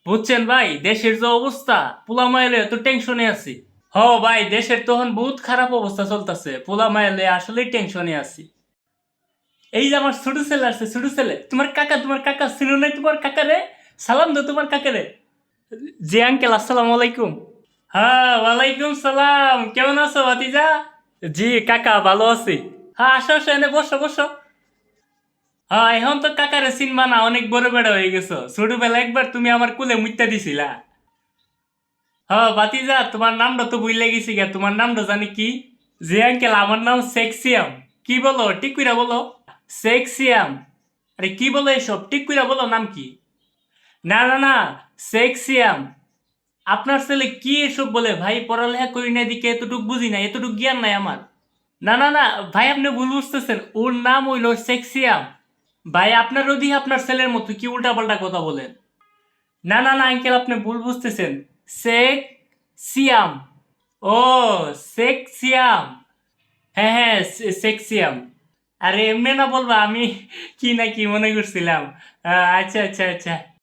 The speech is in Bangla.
বুঝছেন ভাই, দেশের যে অবস্থা, পোলা মাইলে তো টেনশনে আছি। হ ভাই, দেশের তখন বহুত খারাপ অবস্থা চলতেছে, পোলা মাইলে আসলে টেনশনে আছি। এই যে আমার ছোট ছেলে আছে, ছোট ছেলে, তোমার কাকা ছিল নাই? তোমার কাকারে সালাম দো, তোমার কাকারে। জি আঙ্কেল, আসসালামু আলাইকুম। হ্যাঁ, ওয়ালাইকুম সালাম। কেমন আছো ভাতিজা? জি কাকা, ভালো আছি। হ্যাঁ, আসো আসো, এনে বসো বসো। হ্যাঁ, এখন তো কাকারে চিনবা না, অনেক বড় বড় হয়ে গেছো। ছোটবেলা একবার তুমি আমার কুলে মুইতা দিছিলা। হ্যাঁ ভাতিজা, তোমার নামটা তো ভুলে গেছি গা। তোমার নামটা জানি কি? জি আঙ্কেল, আমার নাম সেক্সিয়াম। কি বলো, ঠিক কইরা বলো। সেক্সিয়াম। আরে কি বলো এসব, ঠিক কইরা বলো নাম কি? না না না, সেক্সিয়াম। আপনার ছেলে কি এসব বলে ভাই? পড়ালেখা করি না, এদিকে এতটুক বুঝি না, এতটুক জ্ঞান নাই আমার। না না না ভাই, আপনি ভুল বুঝতেছেন, ওর নাম হইলো সেক্সিয়াম। ভাই, আপনার ওদিকে আপনার ছেলের মতো কি উল্টাপাল্টা কথা বলেন। না না না আঙ্কেল, আপনি ভুল বুঝতেছেন। সেক্সিয়াম। ও, সেক্সিয়াম। হ্যাঁ হ্যাঁ, সেক্সিয়াম। আরে এমনি না বলবা, আমি কি না কি মনে করছিলাম। আচ্ছা আচ্ছা আচ্ছা।